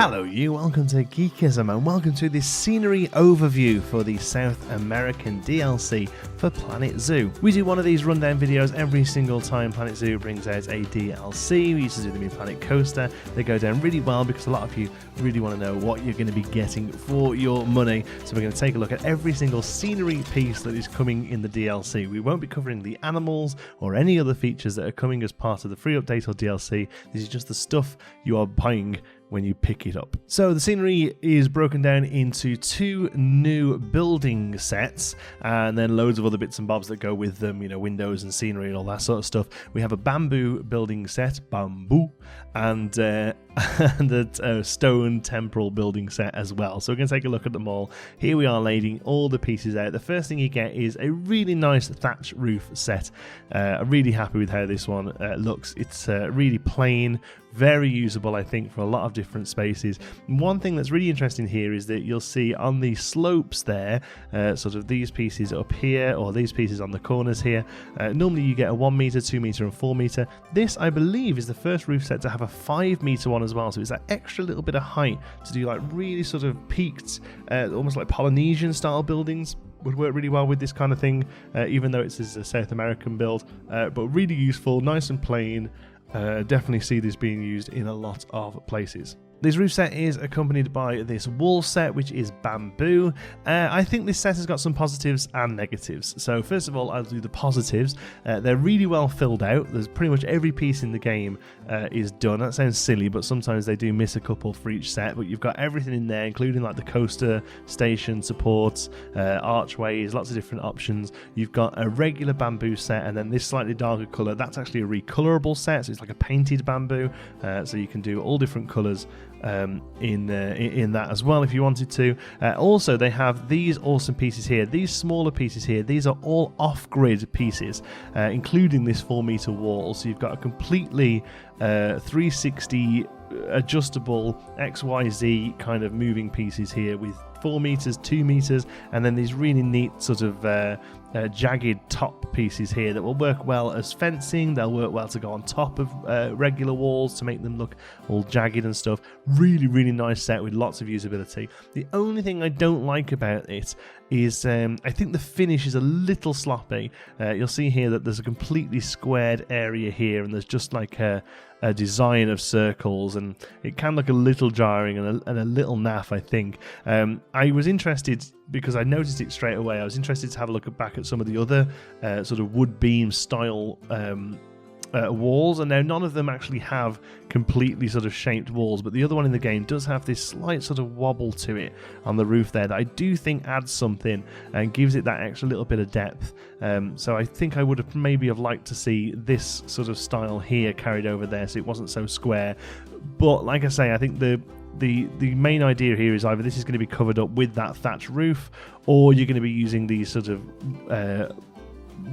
Hello you, welcome to Geekism and welcome to this scenery overview for the South American DLC for Planet Zoo. We do one of these rundown videos every single time Planet Zoo brings out a DLC. We used to do them in Planet Coaster. They go down really well because a lot of you really want to know what you're going to be getting for your money. So we're going to take a look at every single scenery piece that is coming in the DLC. We won't be covering the animals or any other features that are coming as part of the free update or DLC. This is just the stuff you are buying when you pick it up. So the scenery is broken down into two new building sets and then loads of other bits and bobs that go with them, you know, windows and scenery and all that sort of stuff. We have a bamboo building set, bamboo, and a stone temporal building set as well. So we're going to take a look at them all. Here we are laying all the pieces out. The first thing you get is a really nice thatch roof set. I'm really happy with how this one looks. It's really plain, very usable, I think, for a lot of different spaces. One thing that's really interesting here is that you'll see on the slopes there, sort of these pieces up here, or these pieces on the corners here. Normally you get a 1 meter, 2 meter, and 4 meter. This, I believe, is the first roof set to have a 5 meter one as well. So it's that extra little bit of height to do like really sort of peaked, almost like Polynesian style buildings. Would work really well with this kind of thing, even though it's a South American build, but really useful, nice and plain. Definitely see this being used in a lot of places. This roof set is accompanied by this wall set, which is bamboo. I think this set has got some positives and negatives. So first of all, I'll do the positives. They're really well filled out. There's pretty much every piece in the game is done. That sounds silly, but sometimes they do miss a couple for each set. But you've got everything in there, including like the coaster, station, supports, archways, lots of different options. You've got a regular bamboo set, and then this slightly darker colour. That's actually a recolorable set, so it's like a painted bamboo. So you can do all different colours in that as well if you wanted to. Also, they have these awesome pieces here, these smaller pieces here. These are all off-grid pieces, including this 4 meter wall. So you've got a completely 360 adjustable XYZ kind of moving pieces here with 4 meters, 2 meters, and then these really neat sort of jagged top pieces here that will work well as fencing. They'll work well to go on top of regular walls to make them look all jagged and stuff. Really, really nice set with lots of usability. The only thing I don't like about it is I think the finish is a little sloppy. You'll see here that there's a completely squared area here, and there's just like a design of circles, and it can look a little jarring and a little naff, I think. I was interested because I noticed it straight away. I was interested to have a look back at some of the other sort of wood beam style walls, and now none of them actually have completely sort of shaped walls, but the other one in the game does have this slight sort of wobble to it on the roof there that I do think adds something and gives it that extra little bit of depth. So I think I would have maybe have liked to see this sort of style here carried over there so it wasn't so square. But like I say, I think the main idea here is either this is going to be covered up with that thatch roof, or you're going to be using these sort of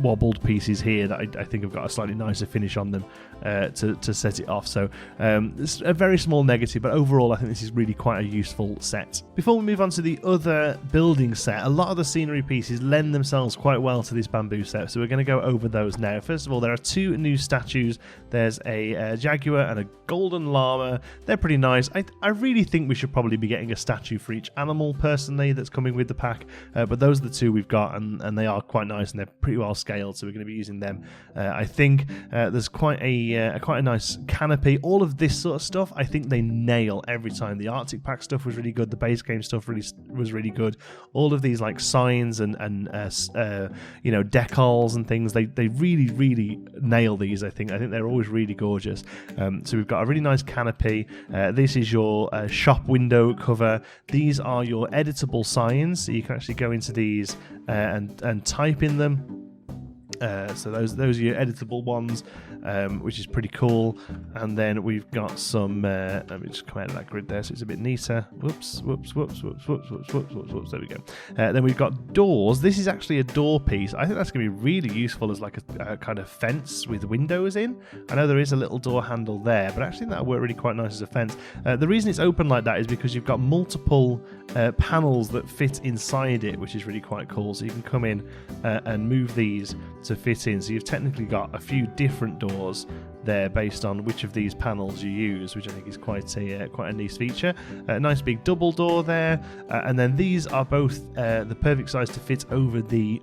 wobbled pieces here that I think have got a slightly nicer finish on them to set it off. So it's a very small negative, but overall I think this is really quite a useful set. Before we move on to the other building set, a lot of the scenery pieces lend themselves quite well to this bamboo set, so we're going to go over those now. First of all, there are two new statues. There's a Jaguar and a golden llama. They're pretty nice. I really think we should probably be getting a statue for each animal personally that's coming with the pack, but those are the two we've got, and they are quite nice and they're pretty well scaled, so we're going to be using them. I think there's quite a nice canopy. All of this sort of stuff I think they nail every time. The Arctic pack stuff was really good, the base game stuff was really good. All of these like signs and you know, decals and things, they really nail these. I think they're always really gorgeous. So we've got a really nice canopy. This is your shop window cover. These are your editable signs, so you can actually go into these and type in them. So those are your editable ones, which is pretty cool. And then we've got some, let me just come out of that grid there so it's a bit neater. Whoops. There we go. Then we've got doors. This is actually a door piece. I think that's going to be really useful as like a kind of fence with windows in. I know there is a little door handle there, but actually that'll work really quite nice as a fence. The reason it's open like that is because you've got multiple panels that fit inside it, which is really quite cool. So you can come in and move these to fit in. So you've technically got a few different doors there based on which of these panels you use, which I think is quite a nice feature. A nice big double door there, and then these are both the perfect size to fit over the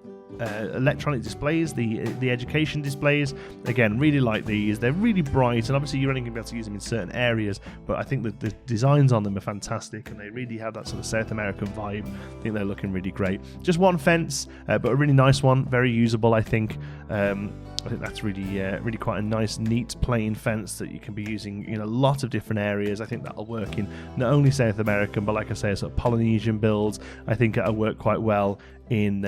electronic displays, the education displays. Again, really like these. They're really bright, and obviously you're only going to be able to use them in certain areas, but I think that the designs on them are fantastic, and they really have that sort of South American vibe. I think they're looking really great. Just one fence, but a really nice one, very usable, I think. I think that's really quite a nice, neat, plain fence that you can be using in a lot of different areas. I think that'll work in not only South American, but like I say, sort of Polynesian builds. I think it'll work quite well in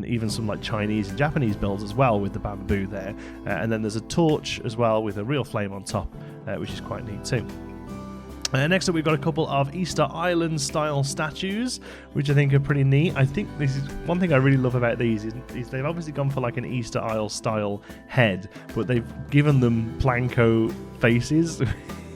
even some like Chinese and Japanese builds as well, with the bamboo there. And then there's a torch as well with a real flame on top, which is quite neat too. Next up, we've got a couple of Easter Island style statues, which I think are pretty neat. I think this is one thing I really love about these is they've obviously gone for like an Easter Isle style head, but they've given them Planko faces,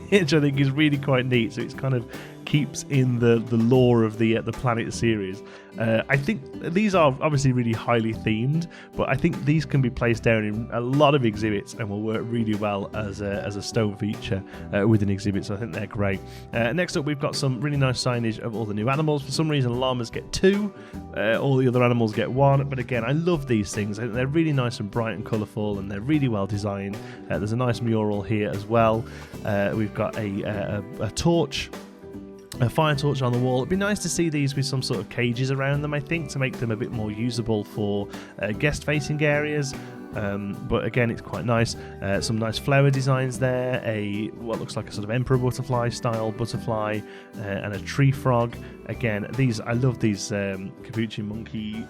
which I think is really quite neat. So it's kind of keeps in the lore of the Planet series. I think these are obviously really highly themed, but I think these can be placed down in a lot of exhibits and will work really well as a stone feature with an exhibit, so I think they're great. Next up, we've got some really nice signage of all the new animals. For some reason, llamas get 2, all the other animals get 1, but again, I love these things. I think they're really nice and bright and colourful, and they're really well designed. There's a nice mural here as well. We've got a torch, a fire torch on the wall. It'd be nice to see these with some sort of cages around them, I think, to make them a bit more usable for guest-facing areas. But again, it's quite nice. Some nice flower designs there. What looks like a sort of emperor butterfly style butterfly, and a tree frog. Again, I love these Capuchin Monkey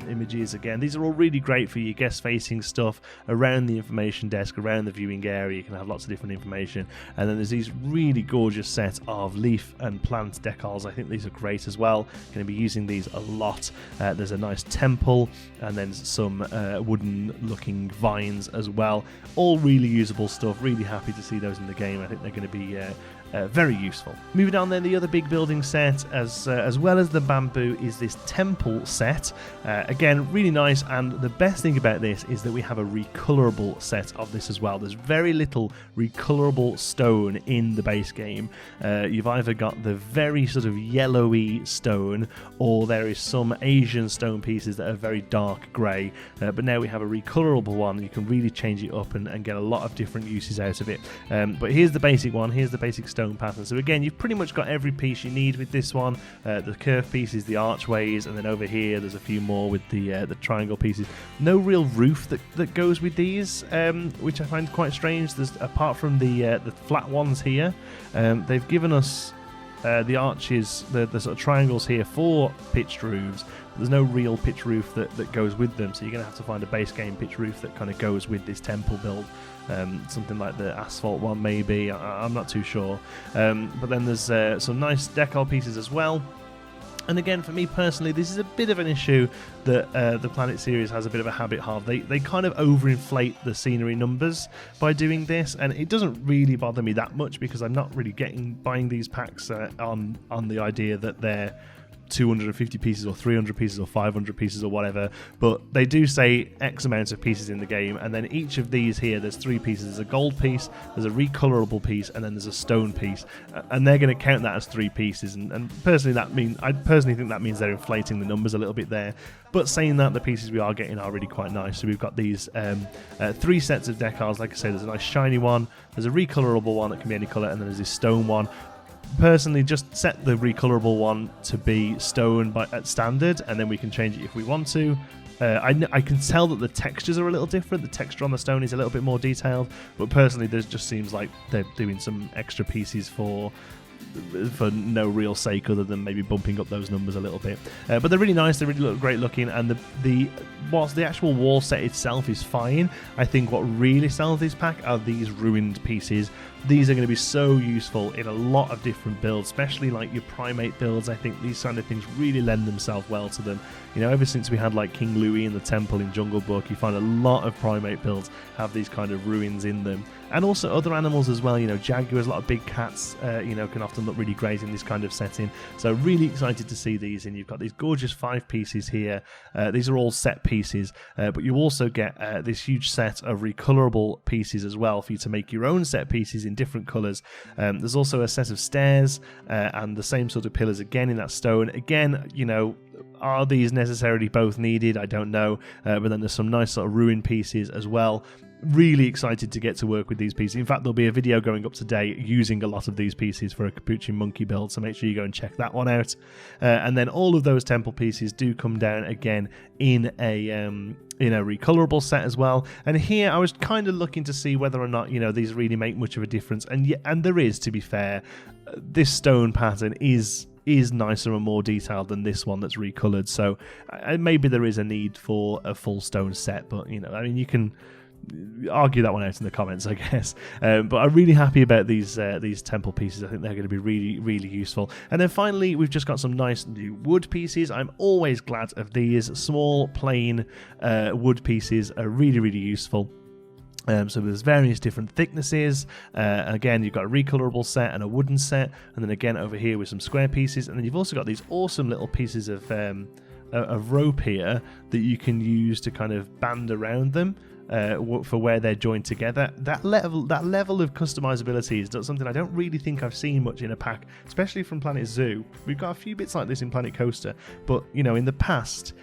images. Again, these are all really great for your guest facing stuff around the information desk, around the viewing area. You can have lots of different information. And then there's these really gorgeous set of leaf and plant decals. I think these are great as well. Going to be using these a lot. There's a nice temple, and then some wooden looking vines as well. All really usable stuff. Really happy to see those in the game. I think they're going to be very useful. Moving on then, the other big building set, as well as the bamboo, is this temple set. Again, really nice, and the best thing about this is that we have a recolorable set of this as well. There's very little recolorable stone in the base game. You've either got the very sort of yellowy stone, or there is some Asian stone pieces that are very dark grey. But now we have a recolorable one. You can really change it up and get a lot of different uses out of it. But here's the basic one. Here's the basic stone pattern. So again, you've pretty much got every piece you need with this one. The curved pieces, the archways, and then over here there's a few more with the triangle pieces. No real roof that goes with these, which I find quite strange. There's, apart from the flat ones here, they've given us the arches, the sort of triangles here for pitched roofs. There's no real pitch roof that goes with them, so you're going to have to find a base game pitch roof that kind of goes with this temple build. Something like the asphalt one maybe, I'm not too sure. But then there's some nice decal pieces as well. And again, for me personally, this is a bit of an issue that the Planet series has a bit of a habit of. They kind of overinflate the scenery numbers by doing this, and it doesn't really bother me that much because I'm not really buying these packs on the idea that they're 250 pieces or 300 pieces or 500 pieces or whatever, but they do say X amount of pieces in the game, and then each of these here, there's 3 pieces. There's a gold piece, there's a recolorable piece, and then there's a stone piece, and they're going to count that as 3 pieces, and personally I personally think that means they're inflating the numbers a little bit there. But saying that, the pieces we are getting are really quite nice. So we've got these 3 sets of decals. Like I say, there's a nice shiny one, there's a recolorable one that can be any colour, and then there's this stone one. Personally, just set the recolorable one to be stone at standard, and then we can change it if we want to. I can tell that the textures are a little different. The texture on the stone is a little bit more detailed, but personally, there just seems like they're doing some extra pieces for no real sake other than maybe bumping up those numbers a little bit. But they're really nice, they really look great looking, and whilst the actual wall set itself is fine, I think what really sells this pack are these ruined pieces These are going to be so useful in a lot of different builds, especially like your primate builds. I think these kind of things really lend themselves well to them. You know, ever since we had like King Louis in the temple in Jungle Book, you find a lot of primate builds have these kind of ruins in them. And also other animals as well, you know, jaguars, a lot of big cats, you know, can often look really great in this kind of setting. So really excited to see these, and you've got these gorgeous 5 pieces here. These are all set pieces, but you also get this huge set of recolorable pieces as well for you to make your own set pieces in different colours. There's also a set of stairs and the same sort of pillars again in that stone. Again, you know, are these necessarily both needed? I don't know, but then there's some nice sort of ruin pieces as well. Really excited to get to work with these pieces. In fact, there'll be a video going up today using a lot of these pieces for a Capuchin Monkey build, so make sure you go and check that one out. And then all of those temple pieces do come down again in a recolorable set as well. And here I was kind of looking to see whether or not, you know, these really make much of a difference. And there is, to be fair. This stone pattern is nicer and more detailed than this one that's recolored, so maybe there is a need for a full stone set, but you know, I mean, you can argue that one out in the comments, I guess. But I'm really happy about these temple pieces. I think they're going to be really, really useful. And then finally, we've just got some nice new wood pieces. I'm always glad of these. Small, plain wood pieces are really, really useful. So there's various different thicknesses. Again, you've got a recolorable set and a wooden set, and then again over here with some square pieces, and then you've also got these awesome little pieces of rope here that you can use to kind of band around them. For where they're joined together. That level of customizability is something I don't really think I've seen much in a pack, especially from Planet Zoo. We've got a few bits like this in Planet Coaster, but you know, in the past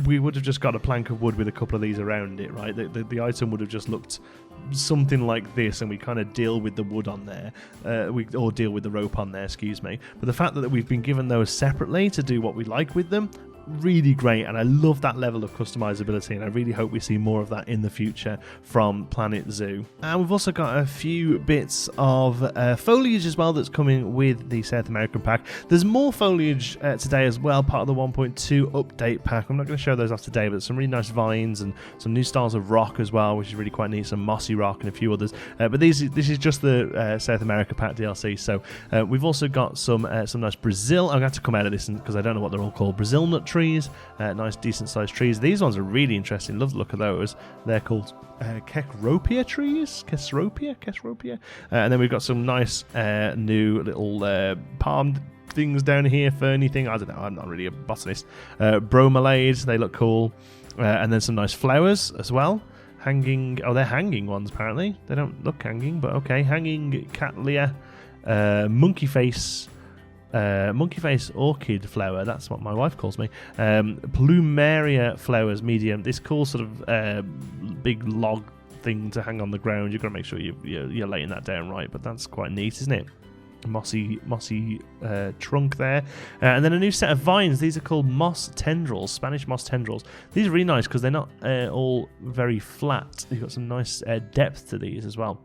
we would have just got a plank of wood with a couple of these around it, right? The item would have just looked something like this, and we kind of deal with the wood on there, or deal with the rope on there, excuse me. But the fact that we've been given those separately to do what we like with them, really great, and I love that level of customizability, and I really hope we see more of that in the future from Planet Zoo. And we've also got a few bits of foliage as well that's coming with the South American pack. There's more foliage today as well, part of the 1.2 update pack. I'm not going to show those off today, but there's some really nice vines and some new styles of rock as well, which is really quite neat, some mossy rock and a few others. But this is just the South America pack DLC. So we've also got some nice Brazil. I'm going to have to come out of this because I don't know what they're all called. Brazil nut trees, nice decent sized trees. These ones are really interesting. Love the look of those. They're called Kesropia trees. Kesropia. And then we've got some nice new little palm things down here, ferny thing. I don't know. I'm not really a botanist. Bromeliads. They look cool. And then some nice flowers as well. Hanging. Oh, they're hanging ones apparently. They don't look hanging, but okay. Hanging Cattleya, monkey face orchid flower, that's what my wife calls me. Plumeria flowers, medium. This cool sort of big log thing to hang on the ground. You've got to make sure you're laying that down right, but that's quite neat, isn't it? Mossy trunk there. And then a new set of vines. These are called moss tendrils, Spanish moss tendrils. These are really nice because they're not all very flat. You've got some nice depth to these as well,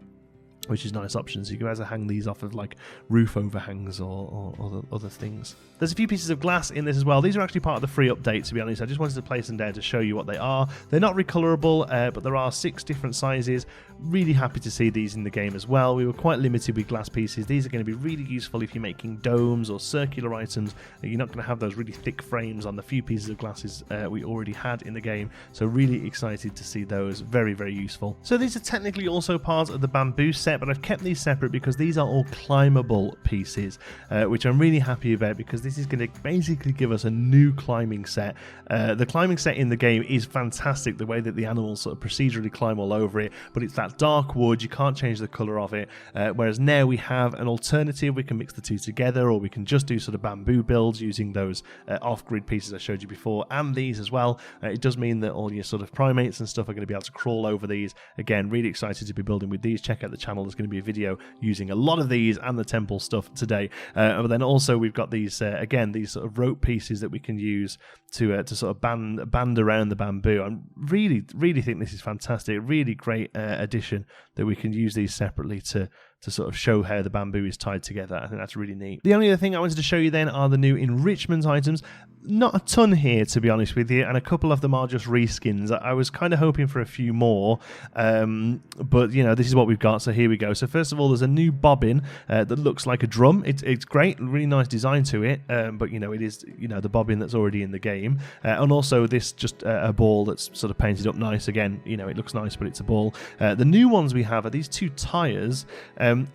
which is nice options. You can either hang these off of like roof overhangs or other things. There's a few pieces of glass in this as well. These are actually part of the free update, to be honest. I just wanted to place them down to show you what they are. They're not recolorable, but there are 6 different sizes. Really happy to see these in the game as well. We were quite limited with glass pieces. These are going to be really useful if you're making domes or circular items. You're not going to have those really thick frames on the few pieces of glasses we already had in the game. So really excited to see those. Very, very useful. So these are technically also part of the bamboo set, but I've kept these separate because these are all climbable pieces, which I'm really happy about because this is going to basically give us a new climbing set. The climbing set in the game is fantastic, the way that the animals sort of procedurally climb all over it, but it's that dark wood, you can't change the colour of it, whereas now we have an alternative. We can mix the two together, or we can just do sort of bamboo builds using those off-grid pieces I showed you before, and these as well. It does mean that all your sort of primates and stuff are going to be able to crawl over these. Again, really excited to be building with these. Check out the channel, there's going to be a video using a lot of these and the temple stuff today. But then also we've got these again, these sort of rope pieces that we can use to sort of band around the bamboo. I really think this is fantastic. Really great addition that we can use these separately to sort of show how the bamboo is tied together. I think that's really neat. The only other thing I wanted to show you then are the new enrichment items. Not a ton here, to be honest with you, and a couple of them are just reskins. I was kind of hoping for a few more, but you know, this is what we've got, so here we go. So first of all, there's a new bobbin that looks like a drum. It's great, really nice design to it, but you know, it is, you know, the bobbin that's already in the game, and also this just a ball that's sort of painted up nice. Again, you know, it looks nice, but it's a ball. The new ones we have are these two tires.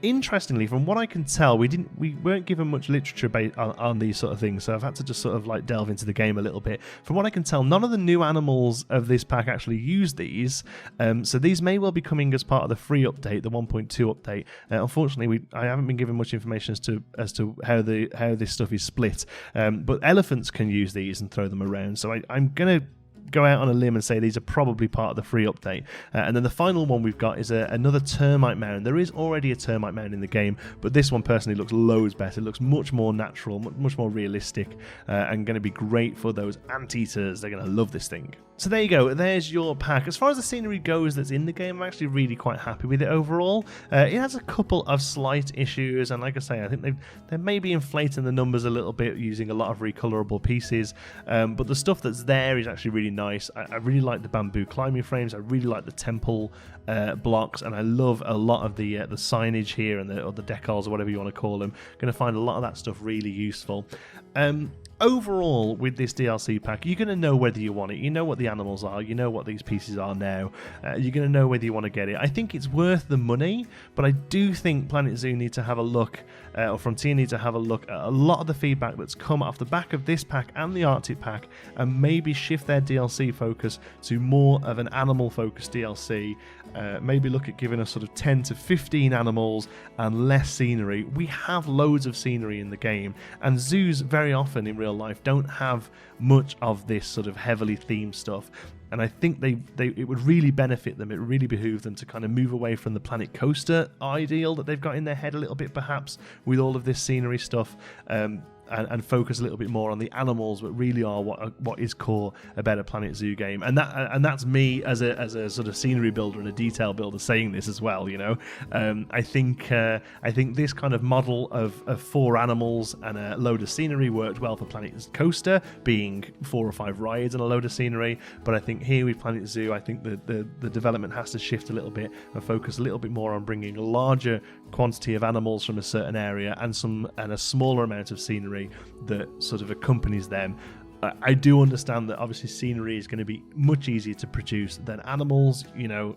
Interestingly, from what I can tell, we weren't given much literature on these sort of things, so I've had to just sort of like delve into the game a little bit. From what I can tell, none of the new animals of this pack actually use these, so these may well be coming as part of the free update, the 1.2 update. Unfortunately, I haven't been given much information as to how this stuff is split, but elephants can use these and throw them around, so I'm gonna go out on a limb and say these are probably part of the free update. And then the final one we've got is another termite mound. There is already a termite mound in the game, but this one personally looks loads better. It looks much more natural, much more realistic, and going to be great for those anteaters. They're going to love this thing. So there you go, there's your pack. As far as the scenery goes that's in the game, I'm actually really quite happy with it overall. It has a couple of slight issues, and like I say, I think they may be inflating the numbers a little bit using a lot of recolorable pieces, but the stuff that's there is actually really nice. I really like the bamboo climbing frames, I really like the temple blocks, and I love a lot of the signage here and the decals or whatever you want to call them. Going to find a lot of that stuff really useful. Overall, with this DLC pack, you're going to know whether you want it. You know what the animals are. You know what these pieces are now. You're going to know whether you want to get it. I think it's worth the money, but I do think Planet Zoo need to have a look, or Frontier need to have a look at a lot of the feedback that's come off the back of this pack and the Arctic pack, and maybe shift their DLC focus to more of an animal-focused DLC. Maybe look at giving us sort of 10 to 15 animals and less scenery. We have loads of scenery in the game, and zoos very often in real life don't have much of this sort of heavily themed stuff, and I think it would really benefit them. It would really behoove them to kind of move away from the Planet Coaster ideal that they've got in their head a little bit, perhaps, with all of this scenery stuff, and focus a little bit more on the animals that really are what is core about a Planet Zoo game. And that's me as a sort of scenery builder and a detail builder saying this as well, you know. I think this kind of model of 4 animals and a load of scenery worked well for Planet Coaster, being 4 or 5 rides and a load of scenery. But I think here with Planet Zoo, I think the development has to shift a little bit and focus a little bit more on bringing a larger quantity of animals from a certain area and a smaller amount of scenery that sort of accompanies them. I do understand that obviously scenery is going to be much easier to produce than animals. You know,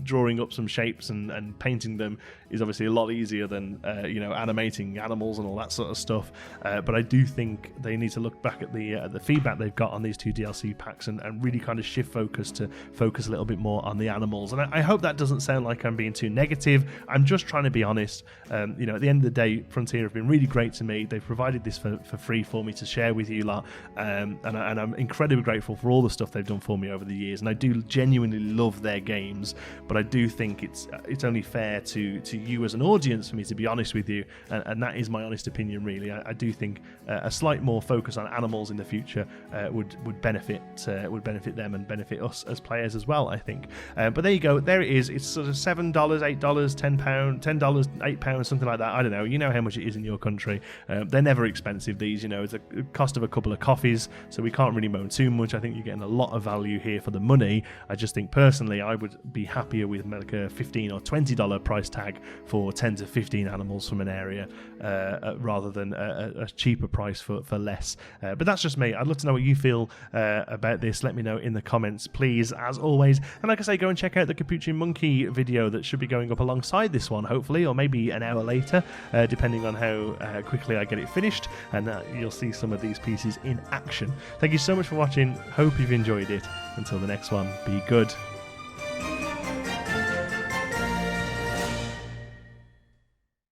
drawing up some shapes and painting them is obviously a lot easier than you know, animating animals and all that sort of stuff, but I do think they need to look back at the feedback they've got on these 2 DLC packs and really kind of shift focus to focus a little bit more on the animals. And I hope that doesn't sound like I'm being too negative. I'm just trying to be honest. You know, at the end of the day, Frontier have been really great to me. They've provided this for free for me to share with you lot, and I'm incredibly grateful for all the stuff they've done for me over the years, and I do genuinely love their games. But I do think it's only fair to you as an audience for me to be honest with you, and that is my honest opinion, really. I do think a slight more focus on animals in the future would benefit them and benefit us as players as well, I think. But there you go, there it is. It's sort of $7, $8, £10, $10, £8, something like that. I don't know. You know how much it is in your country. They're never expensive, these. You know, it's a cost of a couple of coffees, so we can't really moan too much. I think you're getting a lot of value here for the money. I just think personally I would be happier with like a $15 or $20 price tag for 10 to 15 animals from an area, rather than a cheaper price for less. But that's just me. I'd love to know what you feel about this. Let me know in the comments, please, as always. And like I say, go and check out the Capuchin Monkey video that should be going up alongside this one, hopefully, or maybe an hour later, depending on how quickly I get it finished, and you'll see some of these pieces in action. Thank you so much for watching. Hope you've enjoyed it. Until the next one, be good.